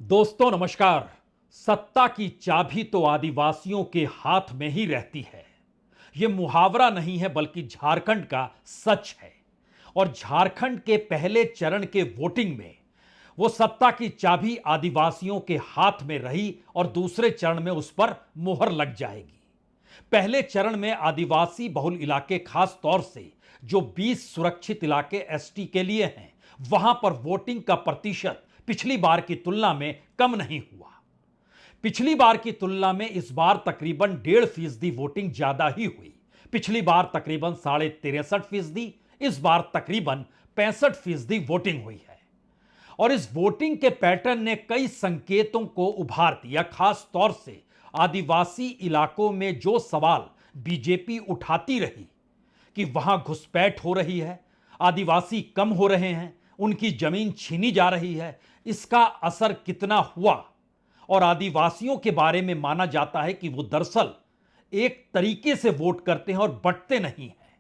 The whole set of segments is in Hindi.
दोस्तों नमस्कार। सत्ता की चाबी तो आदिवासियों के हाथ में ही रहती है। यह मुहावरा नहीं है बल्कि झारखंड का सच है। और झारखंड के पहले चरण के वोटिंग में वो सत्ता की चाबी आदिवासियों के हाथ में रही और दूसरे चरण में उस पर मुहर लग जाएगी। पहले चरण में आदिवासी बहुल इलाके, खास तौर से जो 20 सुरक्षित इलाके एसटी के लिए हैं, वहां पर वोटिंग का प्रतिशत पिछली बार की तुलना में कम नहीं हुआ। पिछली बार की तुलना में इस बार तकरीबन 1.5% वोटिंग ज्यादा ही हुई। पिछली बार तकरीबन 63.5%, इस बार तकरीबन 65% वोटिंग हुई है। और इस वोटिंग के पैटर्न ने कई संकेतों को उभार दिया। खास तौर से आदिवासी इलाकों में जो सवाल बीजेपी उठाती रही कि वहां घुसपैठ हो रही है, आदिवासी कम हो रहे हैं, उनकी जमीन छीनी जा रही है, इसका असर कितना हुआ। और आदिवासियों के बारे में माना जाता है कि वो दरअसल एक तरीके से वोट करते हैं और बंटते नहीं हैं।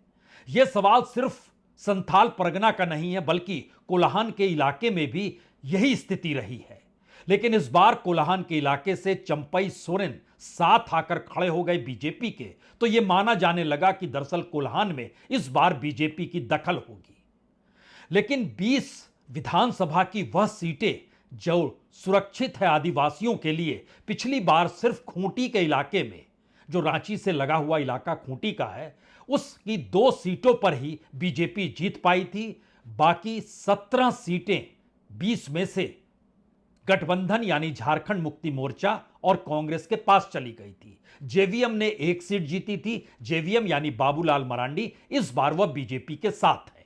यह सवाल सिर्फ संथाल परगना का नहीं है बल्कि कोल्हान के इलाके में भी यही स्थिति रही है। लेकिन इस बार कोल्हान के इलाके से चंपई सोरेन साथ आकर खड़े हो गए बीजेपी के, तो यह माना जाने लगा कि दरअसल कोल्हान में इस बार बीजेपी की दखल होगी। लेकिन 20 विधानसभा की वह सीटें जो सुरक्षित है आदिवासियों के लिए, पिछली बार सिर्फ खूंटी के इलाके में, जो रांची से लगा हुआ इलाका खूंटी का है, उसकी 2 सीटों पर ही बीजेपी जीत पाई थी। बाकी 17 सीटें 20 में से गठबंधन यानी झारखंड मुक्ति मोर्चा और कांग्रेस के पास चली गई थी। जेवीएम ने 1 सीट जीती थी। जेवीएम यानी बाबूलाल मरांडी इस बार वह बीजेपी के साथ है।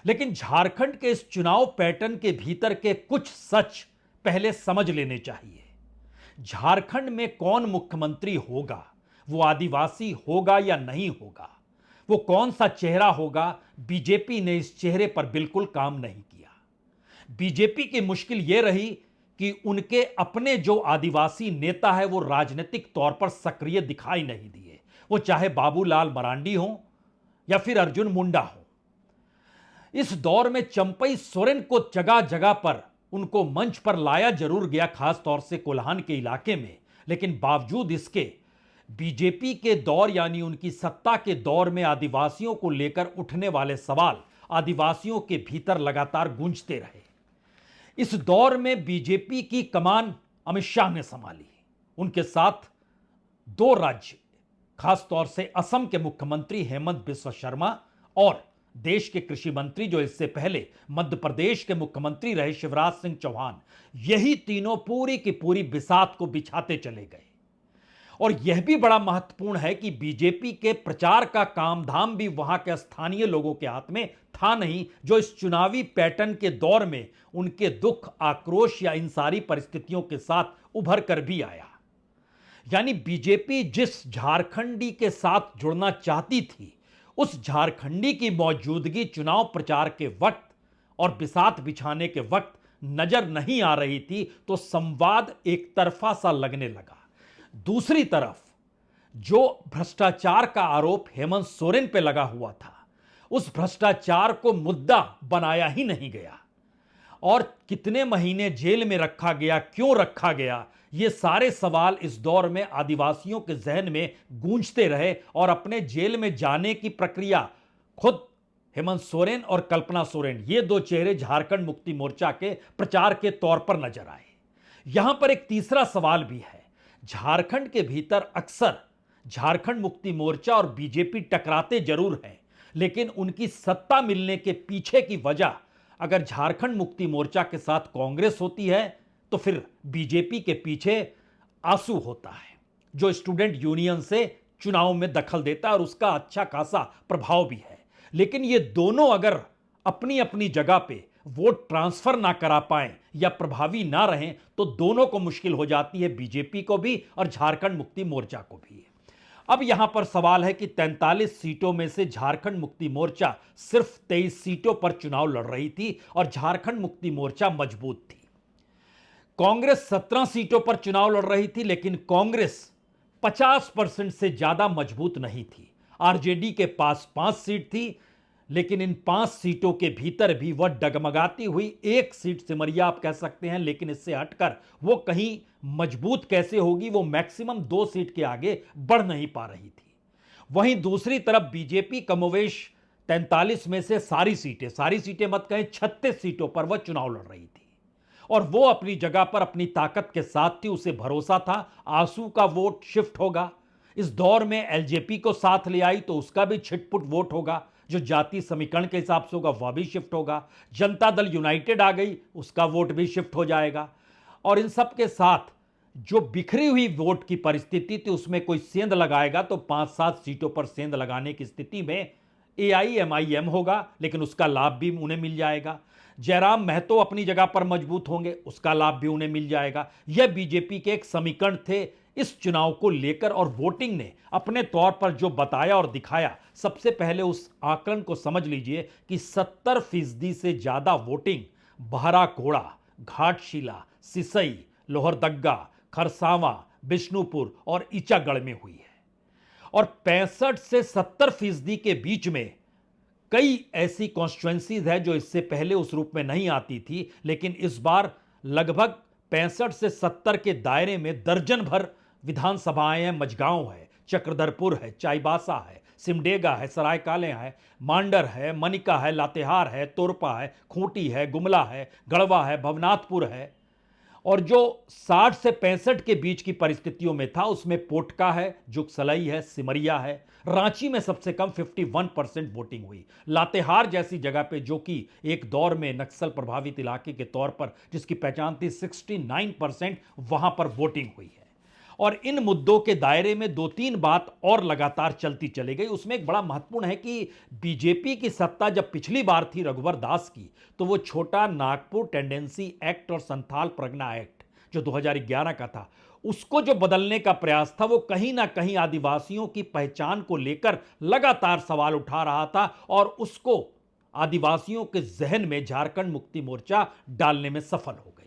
लेकिन झारखंड के इस चुनाव पैटर्न के भीतर के कुछ सच पहले समझ लेने चाहिए। झारखंड में कौन मुख्यमंत्री होगा, वो आदिवासी होगा या नहीं होगा, वो कौन सा चेहरा होगा, बीजेपी ने इस चेहरे पर बिल्कुल काम नहीं किया। बीजेपी की मुश्किल यह रही कि उनके अपने जो आदिवासी नेता है वो राजनीतिक तौर पर सक्रिय दिखाई नहीं दिए। वो चाहे बाबूलाल मरांडी हो या फिर अर्जुन मुंडा हो। इस दौर में चंपई सोरेन को जगह जगह पर उनको मंच पर लाया जरूर गया, खास तौर से कोल्हान के इलाके में। लेकिन बावजूद इसके बीजेपी के दौर यानी उनकी सत्ता के दौर में आदिवासियों को लेकर उठने वाले सवाल आदिवासियों के भीतर लगातार गूंजते रहे। इस दौर में बीजेपी की कमान अमित शाह ने संभाली। उनके साथ 2 राज्य, खास तौर से असम के मुख्यमंत्री हेमंत बिस्वा शर्मा और देश के कृषि मंत्री जो इससे पहले मध्य प्रदेश के मुख्यमंत्री रहे शिवराज सिंह चौहान, यही तीनों पूरी की पूरी बिसात को बिछाते चले गए। और यह भी बड़ा महत्वपूर्ण है कि बीजेपी के प्रचार का काम धाम भी वहां के स्थानीय लोगों के हाथ में था नहीं, जो इस चुनावी पैटर्न के दौर में उनके दुख, आक्रोश या इन सारी परिस्थितियों के साथ उभर कर भी आया। यानी बीजेपी जिस झारखंडी के साथ जुड़ना चाहती थी, उस झारखंडी की मौजूदगी चुनाव प्रचार के वक्त और बिसात बिछाने के वक्त नजर नहीं आ रही थी, तो संवाद एक तरफा सा लगने लगा। दूसरी तरफ जो भ्रष्टाचार का आरोप हेमंत सोरेन पे लगा हुआ था, उस भ्रष्टाचार को मुद्दा बनाया ही नहीं गया। और कितने महीने जेल में रखा गया, क्यों रखा गया, ये सारे सवाल इस दौर में आदिवासियों के जहन में गूंजते रहे। और अपने जेल में जाने की प्रक्रिया खुद हेमंत सोरेन और कल्पना सोरेन, ये 2 चेहरे झारखंड मुक्ति मोर्चा के प्रचार के तौर पर नजर आए। यहां पर एक तीसरा सवाल भी है। झारखंड के भीतर अक्सर झारखंड मुक्ति मोर्चा और बीजेपी टकराते जरूर हैं, लेकिन उनकी सत्ता मिलने के पीछे की वजह, अगर झारखंड मुक्ति मोर्चा के साथ कांग्रेस होती है तो फिर बीजेपी के पीछे आंसू होता है, जो स्टूडेंट यूनियन से चुनाव में दखल देता है और उसका अच्छा खासा प्रभाव भी है। लेकिन ये दोनों अगर अपनी अपनी जगह पे वोट ट्रांसफर ना करा पाए या प्रभावी ना रहें, तो दोनों को मुश्किल हो जाती है, बीजेपी को भी और झारखंड मुक्ति मोर्चा को भी। अब यहां पर सवाल है कि 43 सीटों में से झारखंड मुक्ति मोर्चा सिर्फ 23 सीटों पर चुनाव लड़ रही थी और झारखंड मुक्ति मोर्चा मजबूत थी। कांग्रेस 17 सीटों पर चुनाव लड़ रही थी, लेकिन कांग्रेस 50% से ज्यादा मजबूत नहीं थी। आरजेडी के पास 5 सीट थी, लेकिन इन 5 सीटों के भीतर भी वह डगमगाती हुई एक सीट सिमरिया आप कह सकते हैं, लेकिन इससे हटकर वो कहीं मजबूत कैसे होगी, वो मैक्सिमम 2 सीट के आगे बढ़ नहीं पा रही थी। वहीं दूसरी तरफ बीजेपी कमोवेश 43 में से सारी सीटें मत कहें 36 सीटों पर वह चुनाव लड़ रही थी और वो अपनी जगह पर अपनी ताकत के साथ थी। उसे भरोसा था आंसू का वोट शिफ्ट होगा। इस दौर में एलजेपी को साथ ले आई तो उसका भी छिटपुट वोट होगा, जो जाति समीकरण के हिसाब से होगा वह भी शिफ्ट होगा। जनता दल यूनाइटेड आ गई, उसका वोट भी शिफ्ट हो जाएगा। और इन सब के साथ जो बिखरी हुई वोट की परिस्थिति थी उसमें कोई सेंध लगाएगा तो 5-7 सीटों पर सेंध लगाने की स्थिति में एआईएमआईएम होगा, लेकिन उसका लाभ भी उन्हें मिल जाएगा। जयराम महतो अपनी जगह पर मजबूत होंगे, उसका लाभ भी उन्हें मिल जाएगा। यह बीजेपी के एक समीकरण थे इस चुनाव को लेकर और वोटिंग ने अपने तौर पर जो बताया और दिखाया। सबसे पहले उस आंकड़न को समझ लीजिए कि 70% से ज्यादा वोटिंग बहराकोड़ा, घाटशिला, सिसई, लोहरदग्गा, खरसावां, बिष्णुपुर और ईचागढ़ में हुई है। और 65 से 70% के बीच में कई ऐसी कॉन्स्टिट्युएंसीज है जो इससे पहले उस रूप में नहीं आती थी, लेकिन इस बार लगभग 65 से 70 के दायरे में दर्जन भर विधानसभाएं हैं। मझगांव है, चक्रधरपुर है, चाईबासा है, सिमडेगा है, सरायकाले है, मांडर है, मनिका है, लातेहार है, तोरपा है, खूंटी है, गुमला है, गढ़वा है, भवनाथपुर है। और जो 60 से 65 के बीच की परिस्थितियों में था उसमें पोटका है, जुगसलई है, सिमरिया है। रांची में सबसे कम 51% वोटिंग हुई। लातेहार जैसी जगह पे जो कि एक दौर में नक्सल प्रभावित इलाके के तौर पर जिसकी पहचान थी, 69% वहां पर वोटिंग हुई है। और इन मुद्दों के दायरे में 2-3 बात और लगातार चलती चली गई। उसमें एक बड़ा महत्वपूर्ण है कि बीजेपी की सत्ता जब पिछली बार थी रघुवर दास की, तो वो छोटा नागपुर टेंडेंसी एक्ट और संथाल प्रज्ञा एक्ट जो 2011 का था, उसको जो बदलने का प्रयास था वो कहीं ना कहीं आदिवासियों की पहचान को लेकर लगातार सवाल उठा रहा था और उसको आदिवासियों के जहन में झारखंड मुक्ति मोर्चा डालने में सफल हो गई।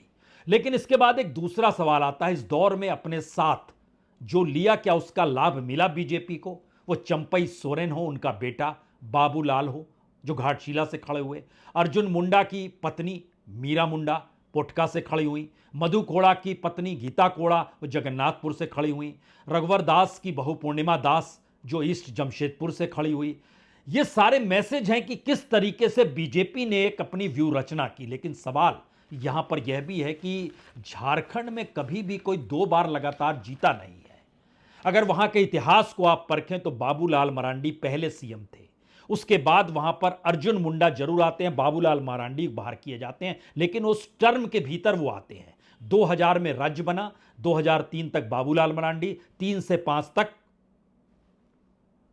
लेकिन इसके बाद एक दूसरा सवाल आता है, इस दौर में अपने साथ जो लिया क्या उसका लाभ मिला बीजेपी को? वो चंपई सोरेन हो, उनका बेटा बाबूलाल हो जो घाटशिला से खड़े हुए, अर्जुन मुंडा की पत्नी मीरा मुंडा पोटका से खड़ी हुई, मधु कोड़ा की पत्नी गीता कोड़ा वो जगन्नाथपुर से खड़ी हुई, रघुवर दास की बहू पूर्णिमा दास जो ईस्ट जमशेदपुर से खड़ी हुई। ये सारे मैसेज हैं कि किस तरीके से बीजेपी ने एक अपनी व्यू रचना की। लेकिन सवाल यहां पर यह भी है कि झारखंड में कभी भी कोई 2 बार लगातार जीता नहीं है। अगर वहां के इतिहास को आप परखें तो बाबूलाल मरांडी पहले सीएम थे, उसके बाद वहां पर अर्जुन मुंडा जरूर आते हैं, बाबूलाल मरांडी बाहर किए जाते हैं, लेकिन उस टर्म के भीतर वो आते हैं। 2000 में राज्य बना, 2003 तक बाबूलाल मरांडी, 3 से 5 तक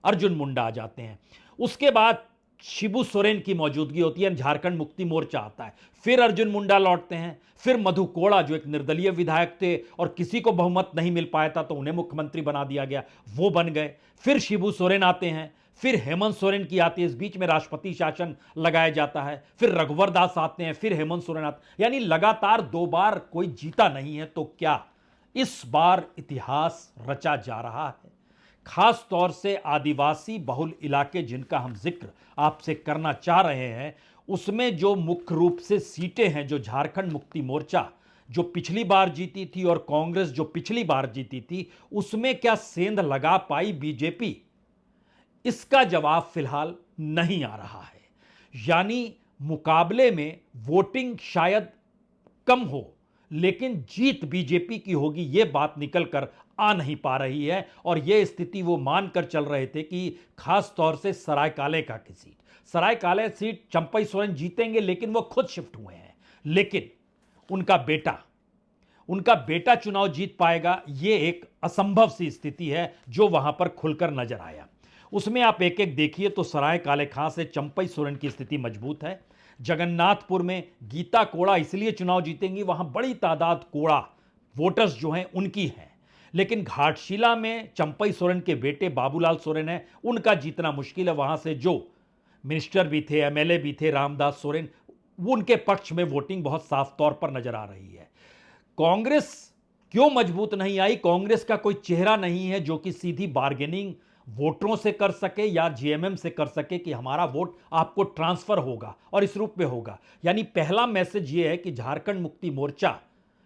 अर्जुन मुंडा आ जाते हैं। उसके बाद शिबू सोरेन की मौजूदगी होती है, झारखंड मुक्ति मोर्चा आता है, फिर अर्जुन मुंडा लौटते हैं, फिर मधु कोड़ा जो एक निर्दलीय विधायक थे और किसी को बहुमत नहीं मिल पाया था तो उन्हें मुख्यमंत्री बना दिया गया, वो बन गए। फिर शिबू सोरेन आते हैं, फिर हेमंत सोरेन की आती है, इस बीच में राष्ट्रपति शासन लगाया जाता है, फिर रघुवर दास आते हैं, फिर हेमंत सोरेन आते हैं। यानी लगातार 2 बार कोई जीता नहीं है। तो क्या इस बार इतिहास रचा जा रहा है? खास तौर से आदिवासी बहुल इलाके जिनका हम जिक्र आपसे करना चाह रहे हैं, उसमें जो मुख्य रूप से सीटें हैं जो झारखंड मुक्ति मोर्चा जो पिछली बार जीती थी और कांग्रेस जो पिछली बार जीती थी, उसमें क्या सेंध लगा पाई बीजेपी? इसका जवाब फिलहाल नहीं आ रहा है। यानी मुकाबले में वोटिंग शायद कम हो लेकिन जीत बीजेपी की होगी, यह बात निकल कर आ नहीं पा रही है। और यह स्थिति वो मानकर चल रहे थे कि खास तौर से सरायकाले का की सीट, सरायकाले सीट चंपई सोरेन जीतेंगे, लेकिन वो खुद शिफ्ट हुए हैं। लेकिन उनका बेटा चुनाव जीत पाएगा, यह एक असंभव सी स्थिति है जो वहां पर खुलकर नजर आया। उसमें आप एक एक देखिए तो सरायकाले खां से चंपई सोरेन की स्थिति मजबूत है। जगन्नाथपुर में गीता कोड़ा इसलिए चुनाव जीतेंगी, वहां बड़ी तादाद कोड़ा वोटर्स जो हैं उनकी हैं। लेकिन घाटशिला में चंपई सोरेन के बेटे बाबूलाल सोरेन हैं, उनका जीतना मुश्किल है। वहां से जो मिनिस्टर भी थे, एमएलए भी थे, रामदास सोरेन, उनके पक्ष में वोटिंग बहुत साफ तौर पर नजर आ रही है। कांग्रेस क्यों मजबूत नहीं आई? कांग्रेस का कोई चेहरा नहीं है जो कि सीधी बार्गेनिंग वोटरों से कर सके या जीएमएम से कर सके कि हमारा वोट आपको ट्रांसफर होगा और इस रूप में होगा। यानी पहला मैसेज यह है कि झारखंड मुक्ति मोर्चा,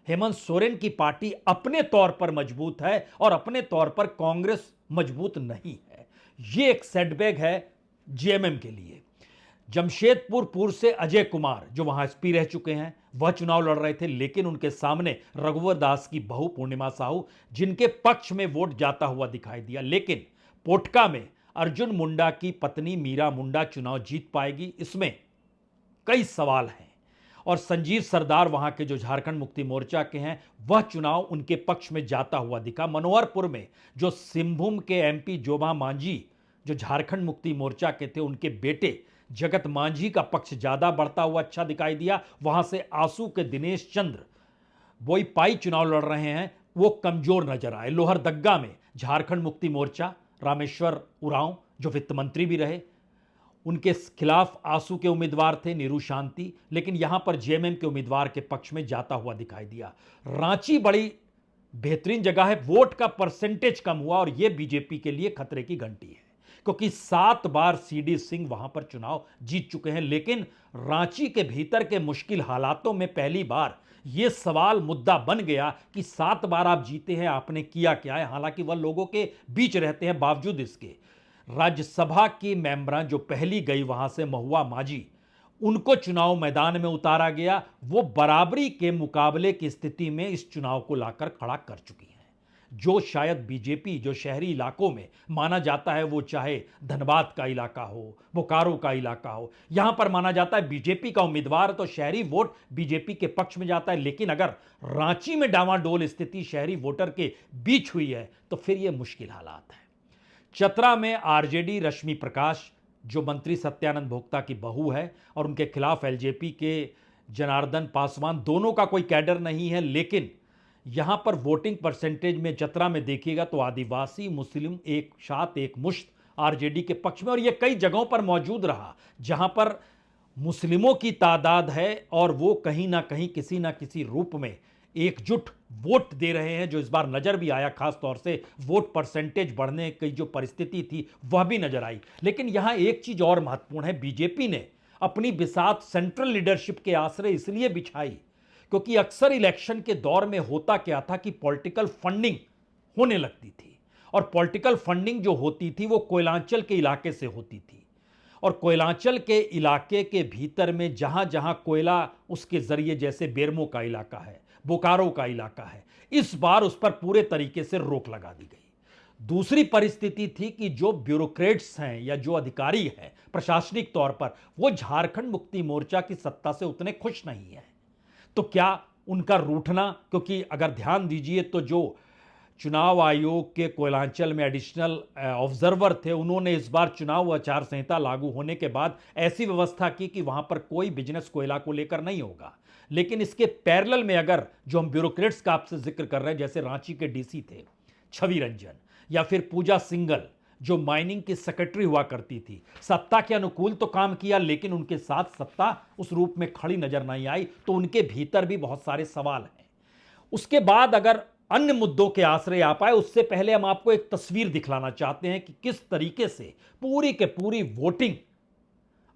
हेमंत सोरेन की पार्टी अपने तौर पर मजबूत है और अपने तौर पर कांग्रेस मजबूत नहीं है। यह एक सेटबैक है जीएमएम के लिए। जमशेदपुर पूर्व से अजय कुमार जो वहां एसपी रह चुके हैं, वह चुनाव लड़ रहे थे, लेकिन उनके सामने रघुवर दास की बहू पूर्णिमा साहू, जिनके पक्ष में वोट जाता हुआ दिखाई दिया। लेकिन पोटका में अर्जुन मुंडा की पत्नी मीरा मुंडा चुनाव जीत पाएगी, इसमें कई सवाल हैं। और संजीव सरदार वहां के जो झारखंड मुक्ति मोर्चा के हैं, वह चुनाव उनके पक्ष में जाता हुआ दिखा। मनोहरपुर में जो सिंहभूम के एमपी जोबा मांझी जो झारखंड मुक्ति मोर्चा के थे, उनके बेटे जगत मांझी का पक्ष ज्यादा बढ़ता हुआ अच्छा दिखाई दिया। वहां से आंसू के दिनेश चंद्र बोईपाई चुनाव लड़ रहे हैं, वो कमजोर नजर आए। लोहरदग्गा में झारखंड मुक्ति मोर्चा रामेश्वर उरांव जो वित्त मंत्री भी रहे, उनके खिलाफ आंसू के उम्मीदवार थे नीरू शांति, लेकिन यहां पर जेएमएम के उम्मीदवार के पक्ष में जाता हुआ दिखाई दिया। रांची बड़ी बेहतरीन जगह है, वोट का परसेंटेज कम हुआ और यह बीजेपी के लिए खतरे की घंटी है, क्योंकि 7 बार सीडी सिंह वहां पर चुनाव जीत चुके हैं। लेकिन रांची के भीतर के मुश्किल हालातों में पहली बार यह सवाल मुद्दा बन गया कि 7 बार आप जीते हैं, आपने किया क्या है। हालांकि वह लोगों के बीच रहते हैं, बावजूद इसके राज्यसभा की मेंबरां जो पहली गई वहां से महुआ मांझी, उनको चुनाव मैदान में उतारा गया। वो बराबरी के मुकाबले की स्थिति में इस चुनाव को लाकर खड़ा कर चुकी हैं। जो शायद बीजेपी जो शहरी इलाकों में माना जाता है, वो चाहे धनबाद का इलाका हो, बोकारो का इलाका हो, यहां पर माना जाता है बीजेपी का उम्मीदवार तो शहरी वोट बीजेपी के पक्ष में जाता है। लेकिन अगर रांची में डावाडोल स्थिति शहरी वोटर के बीच हुई है तो फिर यह मुश्किल हालात है। चतरा में आरजेडी रश्मि प्रकाश जो मंत्री सत्यानंद भोक्ता की बहू है और उनके खिलाफ एलजेपी के जनार्दन पासवान, दोनों का कोई कैडर नहीं है। लेकिन यहां पर वोटिंग परसेंटेज में चतरा में देखिएगा तो आदिवासी मुस्लिम एक साथ एक मुश्त आरजेडी के पक्ष में, और यह कई जगहों पर मौजूद रहा जहां पर मुस्लिमों की तादाद है और वो कहीं ना कहीं किसी ना किसी रूप में एकजुट वोट दे रहे हैं, जो इस बार नजर भी आया। खास तौर से वोट परसेंटेज बढ़ने की जो परिस्थिति थी वह भी नजर आई। लेकिन यहां एक चीज और महत्वपूर्ण है, बीजेपी ने अपनी बिसात सेंट्रल लीडरशिप के आश्रय इसलिए बिछाई क्योंकि अक्सर इलेक्शन के दौर में होता क्या था कि पॉलिटिकल फंडिंग होने लगती थी, और पॉलिटिकल फंडिंग जो होती थी वो कोयलांचल के इलाके से होती थी। और कोयलांचल के इलाके के भीतर में जहां जहां कोयला उसके जरिए, जैसे बेरमो का इलाका है, बोकारो का इलाका है, इस बार उस पर पूरे तरीके से रोक लगा दी गई। दूसरी परिस्थिति थी कि जो ब्यूरोक्रेट्स हैं या जो अधिकारी हैं प्रशासनिक तौर पर, वो झारखंड मुक्ति मोर्चा की सत्ता से उतने खुश नहीं हैं। तो क्या उनका रूठना, क्योंकि अगर ध्यान दीजिए तो जो चुनाव आयोग के कोयलांचल में एडिशनल ऑब्जर्वर थे, उन्होंने इस बार चुनाव आचार संहिता लागू होने के बाद ऐसी व्यवस्था की कि वहां पर कोई बिजनेस कोयला को लेकर नहीं होगा। लेकिन इसके पैरेलल में अगर जो हम ब्यूरोक्रेट्स का आपसे जिक्र कर रहे हैं, जैसे रांची के डीसी थे छवि रंजन, या फिर पूजा सिंगल जो माइनिंग की सेक्रेटरी हुआ करती थी, सत्ता के अनुकूल तो काम किया लेकिन उनके साथ सत्ता उस रूप में खड़ी नजर नहीं आई, तो उनके भीतर भी बहुत सारे सवाल हैं। उसके बाद अगर अन्य मुद्दों के आश्रय आ पाए, उससे पहले हम आपको एक तस्वीर दिखलाना चाहते हैं कि किस तरीके से पूरी के पूरी वोटिंग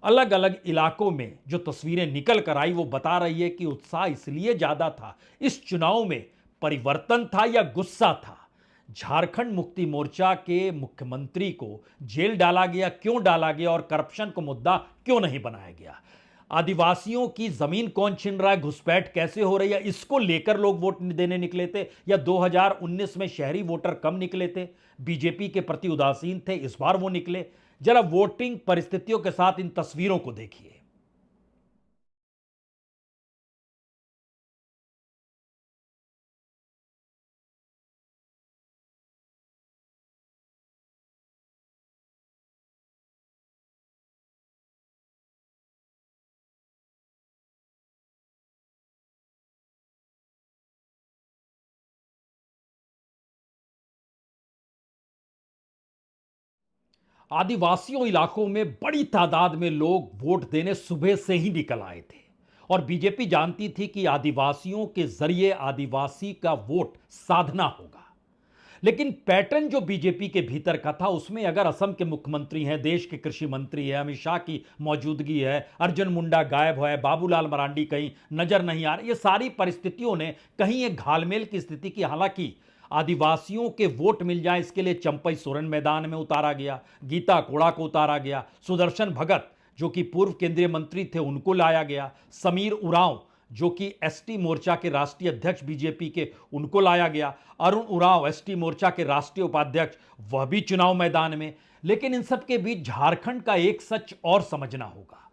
अलग अलग इलाकों में जो तस्वीरें निकल कर आई, वो बता रही है कि उत्साह इसलिए ज्यादा था, इस चुनाव में परिवर्तन था या गुस्सा था। झारखंड मुक्ति मोर्चा के मुख्यमंत्री को जेल डाला गया, क्यों डाला गया, और करप्शन को मुद्दा क्यों नहीं बनाया गया। आदिवासियों की जमीन कौन छीन रहा है, घुसपैठ कैसे हो रही है, इसको लेकर लोग वोट देने निकले थे, या 2019 में शहरी वोटर कम निकले थे, बीजेपी के प्रति उदासीन थे, इस बार वो निकले। जरा वोटिंग परिस्थितियों के साथ इन तस्वीरों को देखिए। आदिवासियों इलाकों में बड़ी तादाद में लोग वोट देने सुबह से ही निकल आए थे, और बीजेपी जानती थी कि आदिवासियों के जरिए आदिवासी का वोट साधना होगा। लेकिन पैटर्न जो बीजेपी के भीतर का था उसमें अगर असम के मुख्यमंत्री हैं, देश के कृषि मंत्री है, अमित शाह की मौजूदगी है, अर्जुन मुंडा गायब है, बाबूलाल मरांडी कहीं नजर नहीं आ रहे, ये सारी परिस्थितियों ने कहीं एक घालमेल की स्थिति की। हालांकि आदिवासियों के वोट मिल जाए इसके लिए चंपई सोरेन मैदान में उतारा गया, गीता कोड़ा को उतारा गया, सुदर्शन भगत जो कि पूर्व केंद्रीय मंत्री थे उनको लाया गया, समीर उरांव जो कि एसटी मोर्चा के राष्ट्रीय अध्यक्ष बीजेपी के उनको लाया गया, अरुण उरांव एसटी मोर्चा के राष्ट्रीय उपाध्यक्ष वह भी चुनाव मैदान में। लेकिन इन सब के बीच झारखंड का एक सच और समझना होगा,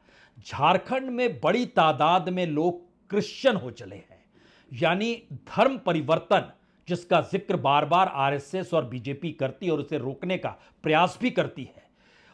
झारखंड में बड़ी तादाद में लोग क्रिश्चियन हो चले हैं, यानी धर्म परिवर्तन जिसका जिक्र बार बार आरएसएस और बीजेपी करती है और उसे रोकने का प्रयास भी करती है।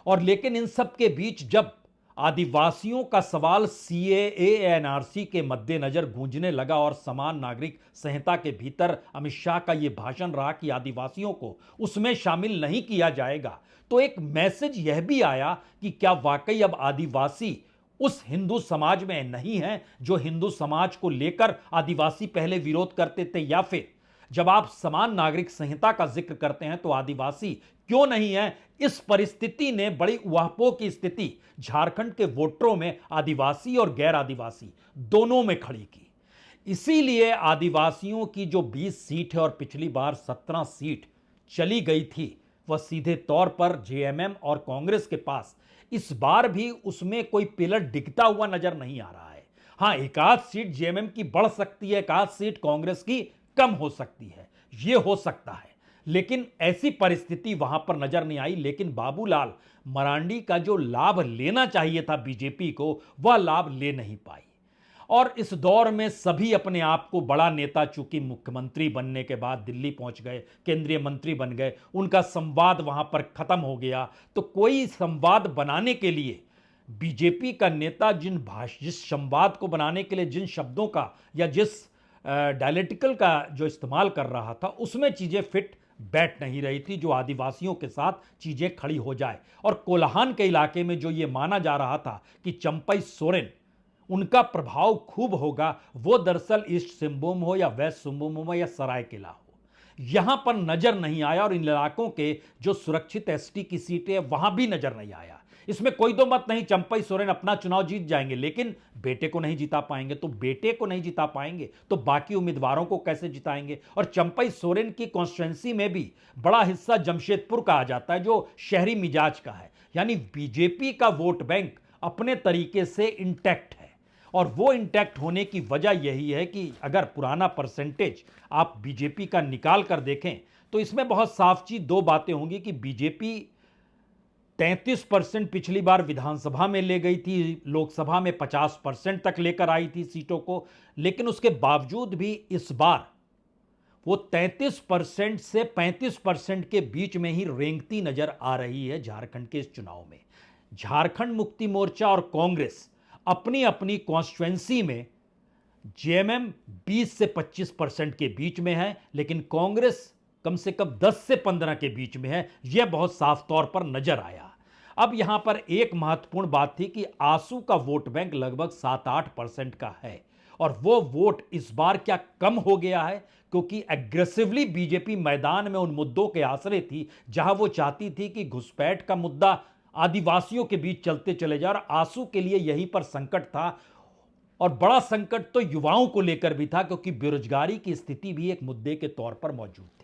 और लेकिन इन सब के बीच जब आदिवासियों का सवाल सीएए एनआरसी के मद्देनजर गूंजने लगा और समान नागरिक संहिता के भीतर अमित शाह का यह भाषण रहा कि आदिवासियों को उसमें शामिल नहीं किया जाएगा, तो एक मैसेज यह भी आया कि क्या वाकई अब आदिवासी उस हिंदू समाज में नहीं है जो हिंदू समाज को लेकर आदिवासी पहले विरोध करते थे, या फिर जब आप समान नागरिक संहिता का जिक्र करते हैं तो आदिवासी क्यों नहीं है। इस परिस्थिति ने बड़ी उहापोह की स्थिति झारखंड के वोटरों में आदिवासी और गैर आदिवासी दोनों में खड़ी की। इसीलिए आदिवासियों की जो 20 सीट है और पिछली बार 17 सीट चली गई थी वह सीधे तौर पर जेएमएम और कांग्रेस के पास इस बार भी उसमें कोई पिलर दिखता हुआ नजर नहीं आ रहा है। हां, एक आध सीट जेएमएम की बढ़ सकती है, एक आध सीट कांग्रेस की कम हो सकती है, यह हो सकता है, लेकिन ऐसी परिस्थिति वहां पर नजर नहीं आई। लेकिन बाबूलाल मरांडी का जो लाभ लेना चाहिए था बीजेपी को, वह लाभ ले नहीं पाई। और इस दौर में सभी अपने आप को बड़ा नेता, चूंकि मुख्यमंत्री बनने के बाद दिल्ली पहुंच गए, केंद्रीय मंत्री बन गए, उनका संवाद वहां पर खत्म हो गया। तो कोई संवाद बनाने के लिए बीजेपी का नेता जिस संवाद को बनाने के लिए जिन शब्दों का या जिस डायलेक्टिकल का जो इस्तेमाल कर रहा था उसमें चीजें फिट बैठ नहीं रही थी, जो आदिवासियों के साथ चीजें खड़ी हो जाए। और कोल्हान के इलाके में जो ये माना जा रहा था कि चंपई सोरेन उनका प्रभाव खूब होगा, वो दरअसल ईस्ट सिंहभूम हो या वेस्ट सिंहभूम हो या सरायकेला हो, यहां पर नजर नहीं आया। और इन इलाकों के जो सुरक्षित एसटी की सीटें वहां भी नजर नहीं आया। इसमें कोई दो मत नहीं, चंपई सोरेन अपना चुनाव जीत जाएंगे, लेकिन बेटे को नहीं जिता पाएंगे। तो बेटे को नहीं जिता पाएंगे तो बाकी उम्मीदवारों को कैसे जिताएंगे। और चंपई सोरेन की कॉन्स्टिट्यूएंसी में भी बड़ा हिस्सा जमशेदपुर का आ जाता है जो शहरी मिजाज का है, यानी बीजेपी का वोट बैंक अपने तरीके से इंटैक्ट है। और वो इंटैक्ट होने की वजह यही है कि अगर पुराना परसेंटेज आप बीजेपी का निकाल कर देखें तो इसमें बहुत साफ चीज दो बातें होंगी कि बीजेपी 33% पिछली बार विधानसभा में ले गई थी, लोकसभा में 50% तक लेकर आई थी सीटों को, लेकिन उसके बावजूद भी इस बार वो 33% से 35% के बीच में ही रेंगती नजर आ रही है झारखंड के इस चुनाव में। झारखंड मुक्ति मोर्चा और कांग्रेस अपनी अपनी कॉन्स्टिट्यूएंसी में जेएमएम 20 से 25% के बीच में है, लेकिन कांग्रेस कम से कम 10 से 15 के बीच में है, यह बहुत साफ तौर पर नजर आया। अब यहां पर एक महत्वपूर्ण बात थी कि आसू का वोट बैंक लगभग 7-8% का है, और वो वोट इस बार क्या कम हो गया है क्योंकि एग्रेसिवली बीजेपी मैदान में उन मुद्दों के आसरे थी जहां वो चाहती थी कि घुसपैठ का मुद्दा आदिवासियों के बीच चलते चले जाए, और आसू के लिए यहीं पर संकट था। और बड़ा संकट तो युवाओं को लेकर भी था क्योंकि बेरोजगारी की स्थिति भी एक मुद्दे के तौर पर मौजूद थी।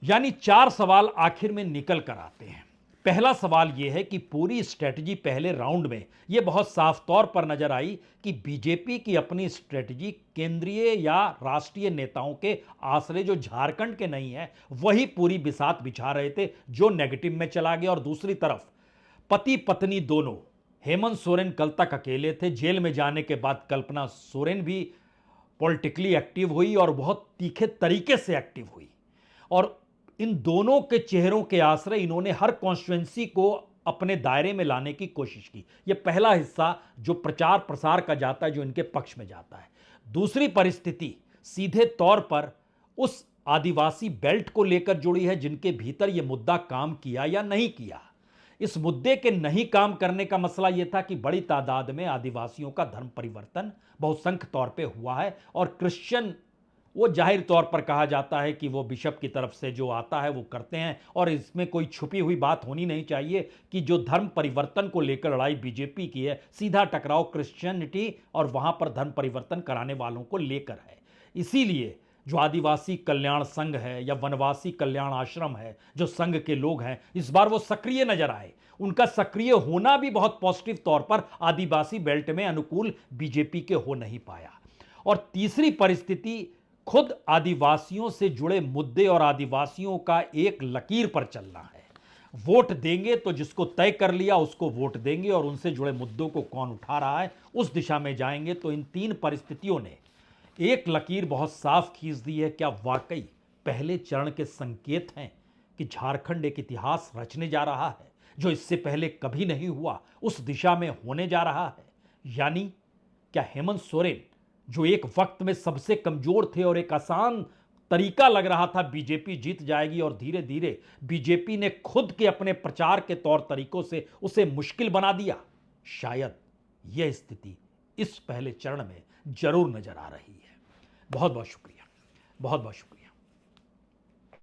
यानी 4 सवाल आखिर में निकल कर आते हैं। पहला सवाल यह है कि पूरी स्ट्रेटजी पहले राउंड में यह बहुत साफ तौर पर नजर आई कि बीजेपी की अपनी स्ट्रेटजी केंद्रीय या राष्ट्रीय नेताओं के आसरे जो झारखंड के नहीं है वही पूरी बिसात बिछा रहे थे, जो नेगेटिव में चला गया। और दूसरी तरफ पति पत्नी दोनों, हेमंत सोरेन कल तक अकेले थे, जेल में जाने के बाद कल्पना सोरेन भी पॉलिटिकली एक्टिव हुई और बहुत तीखे तरीके से एक्टिव हुई। और इन दोनों के चेहरों के आसरे इन्होंने हर कॉन्स्टिट्यूएंसी को अपने दायरे में लाने की कोशिश की। यह पहला हिस्सा जो प्रचार प्रसार का जाता है, जो इनके पक्ष में जाता है। दूसरी परिस्थिति सीधे तौर पर उस आदिवासी बेल्ट को लेकर जुड़ी है जिनके भीतर यह मुद्दा काम किया या नहीं किया। इस मुद्दे के नहीं काम करने का मसला यह था कि बड़ी तादाद में आदिवासियों का धर्म परिवर्तन बहुसंख्य तौर पे हुआ है और क्रिश्चियन वो जाहिर तौर पर कहा जाता है कि वो बिशप की तरफ से जो आता है वो करते हैं, और इसमें कोई छुपी हुई बात होनी नहीं चाहिए कि जो धर्म परिवर्तन को लेकर लड़ाई बीजेपी की है, सीधा टकराव क्रिश्चियनिटी और वहां पर धर्म परिवर्तन कराने वालों को लेकर है। इसीलिए जो आदिवासी कल्याण संघ है या वनवासी कल्याण आश्रम है, जो संघ के लोग हैं, इस बार वो सक्रिय नजर आए। उनका सक्रिय होना भी बहुत पॉजिटिव तौर पर आदिवासी बेल्ट में अनुकूल बीजेपी के हो नहीं पाया। और तीसरी परिस्थिति, खुद आदिवासियों से जुड़े मुद्दे और आदिवासियों का एक लकीर पर चलना है। वोट देंगे तो जिसको तय कर लिया उसको वोट देंगे, और उनसे जुड़े मुद्दों को कौन उठा रहा है उस दिशा में जाएंगे। तो इन तीन परिस्थितियों ने एक लकीर बहुत साफ खींच दी है। क्या वाकई पहले चरण के संकेत हैं कि झारखंड एक इतिहास रचने जा रहा है जो इससे पहले कभी नहीं हुआ, उस दिशा में होने जा रहा है? यानी क्या हेमंत सोरेन, जो एक वक्त में सबसे कमजोर थे और एक आसान तरीका लग रहा था बीजेपी जीत जाएगी, और धीरे धीरे बीजेपी ने खुद के अपने प्रचार के तौर तरीकों से उसे मुश्किल बना दिया? शायद यह स्थिति इस पहले चरण में जरूर नजर आ रही है। बहुत बहुत शुक्रिया, बहुत बहुत शुक्रिया।